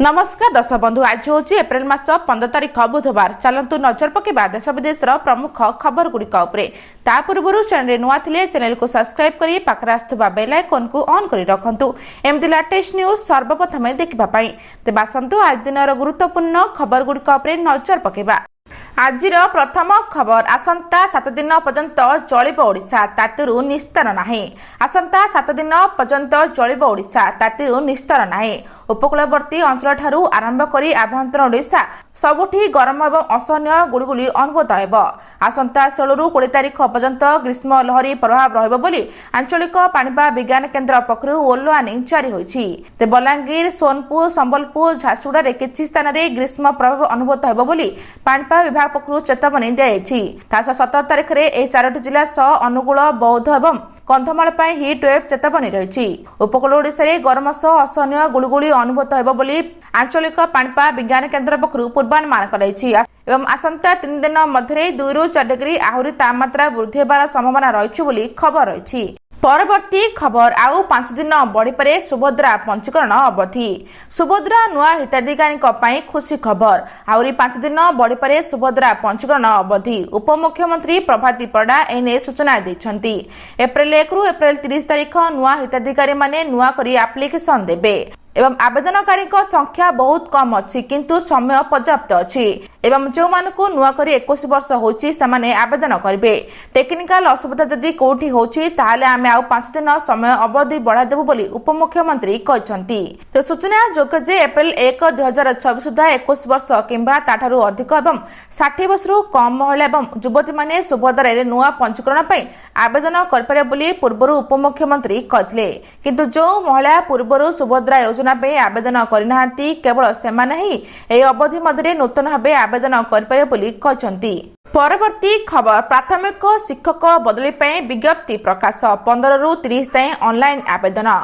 नमस्कार दर्शक बंधु आज हूँ एप्रिल मास 15 तारीख बुधवार। चलतु नजर पकेबा देश विदेश प्रमुख खबर गुड़िक ता पूर्व चैनल नुआ थिले चैनल को सब्सक्राइब करी पाखरे आसुवा बेल आइकन को ऑन करी रखंतु एमती लेटेस्ट न्यूज सर्वप्रथम देखिबा पई। तेबे आसंतु आज दिनर गुरुत्वपूर्ण खबर गुड़िक नजर पकेबा। आज प्रथम खबर आसंता 7 दिन पर्यंत चलिब ओडिशा तातिरु निस्तार नाही। आसंता 7 दिन पर्यंत चलिब ओडिशा तातिरु निस्तार नाही। उपकूलवर्ती अंचल ठारू आरंभ करी आभ्यंतर ओडिशा सबुठी गरम एवं असहनीय गुड़गुड़ी अनुभूत हेब। आसंता 16 रु 20 तारीख पर्यंत ग्रीष्म लहरी प्रभाव रहिब बोली आंचलिक पाणीपाग विज्ञान केन्द्र पक्षरु येलो वार्निंग जारी होईछि। ते बलांगीर, सोनपुर, संबलपुर, झारसुगुड़ा किछि स्थान रे ग्रीष्म प्रभाव अनुभूत हेब बोली पाणीपाग विभाग पक्षरु चेतावनी दियाଯାଇଛି। 17 तारीख रे ए 4टी जिला सह अनुगुल, बौद्ध एवं कंधमाल पई हिट वेव चेतावनी रहिछि। उपकूल ओडिशा रे गरम सह असहनीय गुड़गुड़ी अनुभूत हेब बोली आंचलिक पाणीपाग विज्ञान केन्द्र पक्षरु पूर्वानुमान कराଯାଇଛି। एवं आसंता 3 दिन मध्य 2 रु 4 डिग्री आहरी तापमात्रा वृद्धि हेबार संभावना रहिछि बोली खबर रहिछि। परवर्ती खबर आउ 5 दिन बढ़ी पारे सुभद्रा पंजीकरण अवधि। सुभद्रा नुआ हिताधिकारी खुशी खबर। आउरी 5 दिन बढ़ी पारे सुभद्रा पंजीकरण अवधि। उपमुख्यमंत्री प्रभाती परिडा एने सूचना दैछंती। एप्रिल 1 रु एप्रिल 30 तारीख नुआ हिताधिकारी माने नुआ करी एप्लिकेशन देबे एवं आवेदनकारी संख्या बहुत कम अच्छी किंतु समय पर्याप्त अच्छी एवं जो मानकु नुआ करी 21 वर्ष होची समाने आवेदन करिवे। टेक्निकल असुविधा जदि कोठी होची ताले आमे आउ 5 दिन समय अवधि बढ़ा देबु बोली उपमुख्यमंत्री कहछंती। तो सूचना जोग जे एप्रिल 1 2026 सुधा 21 वर्ष किंबा ताठारु अधिक एवं 60 वर्ष रु कम महिला एवं युवती माने सुभद्रा रे नुआ पंजीकरण पई आवेदन करपारे बोली पूर्वरु उपमुख्यमंत्री कहथिले। किंतु जो महिला पूर्वरु सुभद्रा योजना पे आवेदन करनाहांती केवल सेमाने ही ए अवधि मध्य नूतन भावे आवेदन करपारे बोली कहछंती। परवर्ती खबर प्राथमिक शिक्षक बदली पे विज्ञप्ति प्रकाश 15 रु 30 जाए ऑनलाइन आवेदन।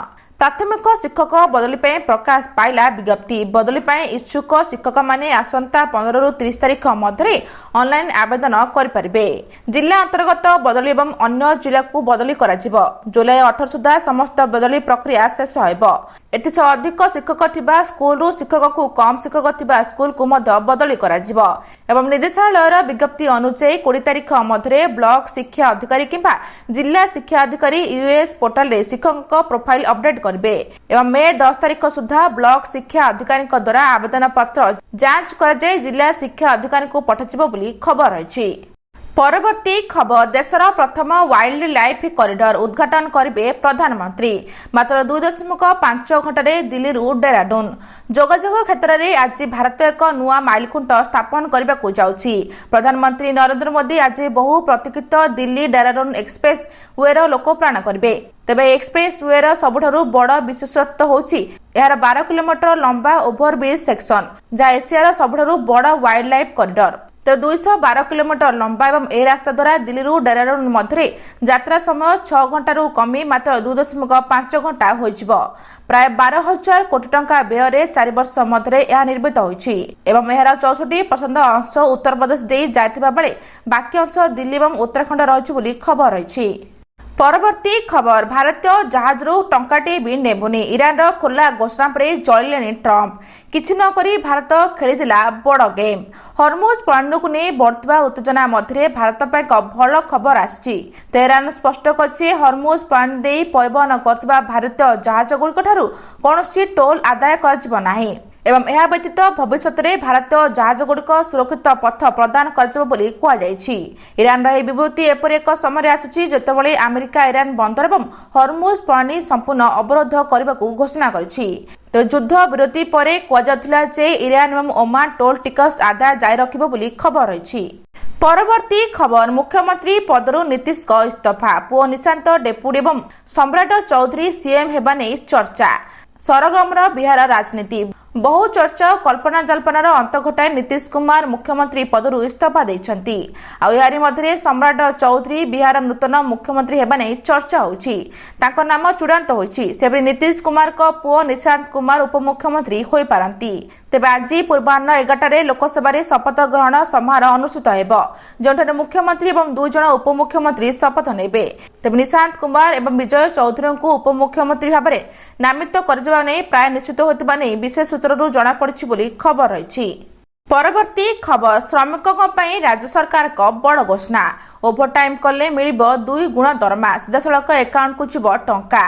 प्राथमिक शिक्षक बदली पे प्रकाश पाइला विज्ञप्ति। बदली पे इच्छुक शिक्षक माने आसंता 15 रु 30 तारीख मध्य ऑनलाइन आवेदन करिपारिबे। जिला अंतर्गत बदली एवं अन्य जिला को बदली कराजिबो। जुलाई 18 सुधा समस्त बदली प्रक्रिया शेष हेबो। एतिस अधिक शिक्षक थिबा स्कूल रु शिक्षक को कम शिक्षक थिबा स्कूल को मध्य बदली कराजिबो एवं निर्देशालय विज्ञप्ति अनुसार 20 तारीख मध्य ब्लॉक शिक्षा अधिकारी किंबा जिला शिक्षा अधिकारी यूएस पोर्टल रे शिक्षक प्रोफाइल अपडेट करबे एवं मे 10 तारीख सुधा ब्लॉक शिक्षा अधिकारी द्वारा आवेदन पत्र जांच कर जाय जिला शिक्षा अधिकारी को पठाजिबो बोली खबर रहिछि। परवर्ती खबर देशर प्रथम वाइल्ड लाइफ कॉरिडोर उद्घाटन करेंगे प्रधानमंत्री। मात्र 2.5 घंटे दिल्ली रु डेराडून जोगाजोग क्षेत्र में आज भारत एक नुआ माइलखुंट स्थापन करने को जाउछि। प्रधानमंत्री नरेंद्र मोदी आज बहु प्रतीक्षित दिल्ली डेराडून एक्सप्रेस वेर लोकप्राण करेंगे। तेबे एक्सप्रेस वेर सबुठारु बड़ विशेषत्व होछि यार 12 किलोमीटर लंबा ओभरब्रिज सेक्शन जहाँ एशियार सबुठारु बड़ वाइल्ड लाइफ कॉरिडोर। तो 212 किलोमीटर लंबा एवं ए रास्ता द्वारा दिल्ली रु डेराडून मध्य यात्रा समय 6 घंटा रु कमी मात्र 2.5 घंटा होइजिबो। प्राय 12,000 कोटी टंका व्यय 4 वर्ष मध्य यह निर्मित होइछि एवं एहार 64% अंश उत्तर प्रदेश दे जायतिबा बेले बाकी अंश दिल्ली एवं उत्तराखंड रहिछि बोली खबर रहिछि। परवर्ती खबर भारतीय जहाज रु टंकाटे भी नेबुनी। ईरान रो खोला घोषणा पर जलिलेनी ट्रंप। किछि न करी भारत खेलिदिला बड़ गेम। हरमुज प्रणाली को नहीं बढ़ुवा उत्तेजना मध्य भारत पर एक भल खबर आछि। तेहरान स्पष्ट करछि हरमुज प्रणाली दे परिवहन करथिबा भारतीय जहाज गुड़िक ठारू कोनोसी टोल आदाय करजिबो नाही एवं यह व्यतीत भविष्य में भारतीय जहाज गुड़िक सुरक्षित पथ प्रदान कर ईरान विवृत्ति एपरि एक समय आसी जितेबाला अमेरिका ईरान बंदर एवं हरमुज प्रणाली संपूर्ण अवरोध करने को घोषणा कर युद्ध विरति पर कहुला ईरान एवं ओमान टोल टिकस आदाय जारी रखिबो बोली खबर रही। परवर्ती खबर मुख्यमंत्री पदरु नीतीश को इस्तीफा। पुओ निशांत डेपुटी एवं सम्राट चौधरी सीएम हेबा नै चर्चा। सरगमर बिहार राजनीति बहु चर्चा कल्पना जल्पनार अंत घटाई नीतीश कुमार मुख्यमंत्री पदरु इस्तीफा देइछंती। आ यारी मध्य सम्राट चौधरी बिहार नूतन मुख्यमंत्री हेबा नै चर्चा होछि। ताको नाम चूड़ांत होछि। सेबरी नीतीश कुमार को पुओ निशांत कुमार उपमुख्यमंत्री होई पारंती। तेबे आज पूर्वाह्न 11 लोकसभा शपथ ग्रहण समारोह अनुष्ठित हेबो जोंठारे मुख्यमंत्री एवं 2 जण उपमुख्यमंत्री शपथ नेबे। तेबे निशांत कुमार एवं विजय चौधरी को उपमुख्यमंत्री भाबरे नामित करजिबा नै प्राय निश्चित होतिबा नै विशेष सूत्रରୁ ଜଣାପଡ଼ିଛି ବୋଲି ଖବର ରହିଛି। परवर्ती खबर श्रमिकों ପାଇଁ राज्य सरकार को बड़ घोषणा ओभरटाइम कले मिलिब 2 गुण दरमा सीधासलख एकाउंट को जीव टंका।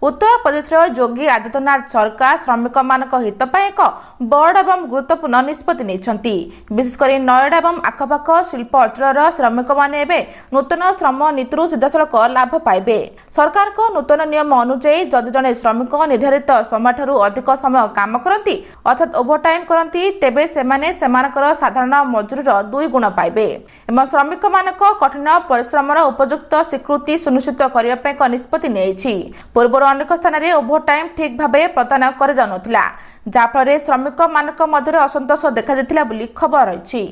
उत्तर प्रदेश योगी आदित्यनाथ सरकार श्रमिक मानक हित एक बड़ और गुरुत्वपूर्ण निष्पत्ति नहीं। विशेषकर नयडा और आखपाख शिल्प अंचल श्रमिक मैंने नूतन श्रम नीति सीधासलख लाभ पाइबे। सरकार को नूतन नियम अनुଯାयी जदि जड़े श्रमिक निर्धारित समय अधिक समय काम करती अर्थात ओभरटाइम करती तेबे सेमाने सेमानकर साधारण मजूरीर 2 गुण पाइबे एवं श्रमिक मानक कठिन परिश्रम उपयुक्त स्वीकृति सुनिश्चित करने एक निष्पत्ति नहीं। पूर्व अनेक स्थान में ओभरटाइम ठीक भाव प्रदान कर जहाँफल श्रमिक मानक मध्य असंतोष देखा खबर रही।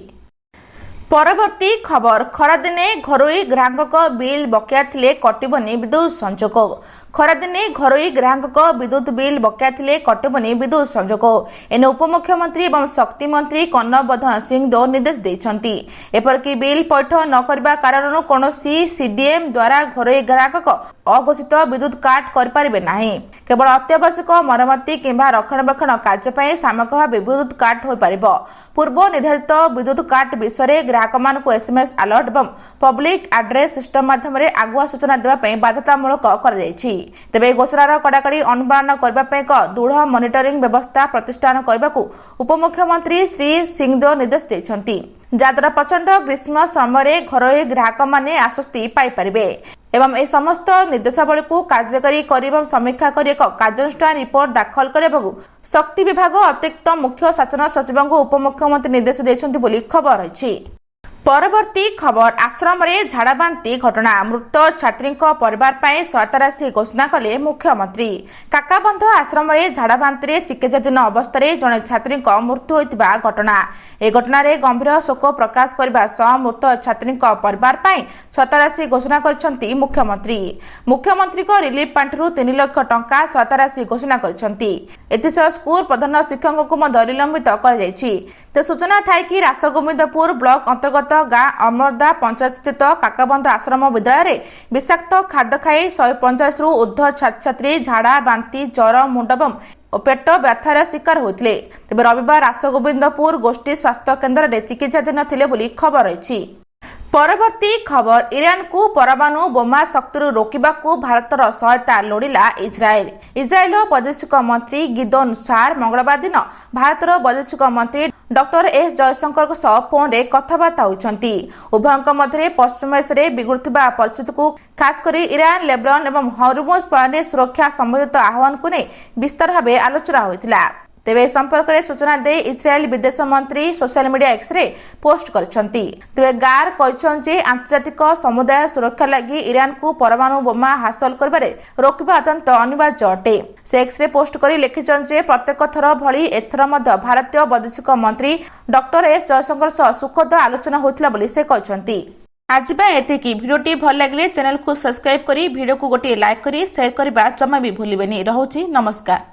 परवर्ती खबर खरादिने घरोई ग्राहक बिल बकाया थिले कटिबनी विद्युत संजोग। खरादिने घरोई ग्राहक विद्युत बिल बकाया थिले कटिबनी विद्युत संजोग एने उपमुख्यमंत्री एवं शक्ति मंत्री कन्नवर्धन सिंहदेव निर्देश देइछंती। एपरकी बिल पैठ न करबा कारण कोनोसी सीडीएम द्वारा घरोई ग्राहक अघोषित विद्युत काट कर पारिबे नाही। केवल अत्यावश्यक मरम्मती किंबा रक्षणाबेक्षण कार्य पई सामयिक भाव विद्युत काट होई पारिबो। पूर्व निर्धारित विद्युत काट विषय ग्राहक मानक एसएमएस अलर्ट एवं पब्लिक एड्रेस सिस्टम माध्यम आगुआ सूचना देवाई बाध्यतामूलक कर तेबे घोषणार कड़ाकड़ी अनुपालन करने एक दृढ़ मॉनिटरिंग व्यवस्था प्रतिष्ठान करने को उपमुख्यमंत्री श्री सिंहदेव निर्देश देइछंती। जहाद्वारा प्रचंड ग्रीष्म समय घरोई ग्राहक माने आश्वस्ति पाइपारे एवं ए समस्त निर्देशावली को कार्यकारी कर समीक्षा कर एक कार्यानुष्ठान रिपोर्ट दाखल करने को शक्ति विभाग अतिरिक्त मुख्य शासन सचिव को उपमुख्यमंत्री निर्देश देइछंती बोली खबर रही। परवर्ती खबर आश्रम रे झाड़ाबांती घटना मृत छात्री परिवार पर सहायता राशि घोषणा कले मुख्यमंत्री। काकाबंध आश्रम रे झाड़ाबांती चिकित्साधीन अवस्था जड़े छात्री मृत्यु होता घटना ए घटना गंभीर शोक प्रकाश करने सह मृत छात्री परिवार पर सहायता राशि घोषणा करछंती मुख्यमंत्री। मुख्यमंत्री को रिलीफ पांठि 3 लाख टंका सहायता राशि घोषणा करछंती। एथिसह स्कूल प्रधान शिक्षक को निलंबित कर सूचना थाई कि रासगोविंदपुर ब्लॉक अंतर्गत गाँ अमरदा पंचायत स्थित काकाबंध आश्रम विद्यालय विषाक्त खाद्य खाई 150 रु ऊर्ध्व छात्र छात्री झाड़ा बांती ज्वर मुंड और पेट व्यथार शिकार होते। तेज रविवार रासगोविंदपुर गोष्ठी स्वास्थ्य केन्द्र में चिकित्साधीन थिले बोली खबर रही। परवर्ती खबर ईरान को परमाणु बोमा शक्ति रोकने को भारतर सहायता लोड़िला इजराइल। इजराइल वैदेशिक मंत्री गिदोन सार मंगलवार दिन भारतर वैदेशिक मंत्री डॉक्टर एस जयशंकर सह फोन रे कथबार्ता होती। उभयों मध्य पश्चिम एशिया बिगुड़ुवा परिस्थिति को खासकर ईरान लेबनान और हरमुज प्रणाली सुरक्षा संबंधित आह्वान को नहीं विस्तार भाव आलोचना होता। तेबे संपर्क में सूचना दे इस्राएल विदेश मंत्री सोशल मीडिया एक्स रे पोस्ट करछंती। तेबे गार कहछंती आंतर्जातिक समुदाय सुरक्षा लगी ईरान को परमाणु बोमा हासिल करबारे रोकबा अत्यंत अनिवार्य अटे। से एक्स रे पोस्ट करी लिखिछंती प्रत्येक थर भली एथर मध्य भारतीय वैदेशिक मंत्री डॉक्टर एस जयशंकर सह सुखद आलोचना होतिला बोली से कहछंती। आज एतिकी भिडियोटी भल लगे चैनल को सब्सक्राइब करी भिडियो को गोटे लाइक करी शेयर करबा जमा भी भूलिबेनी। रहउची नमस्कार।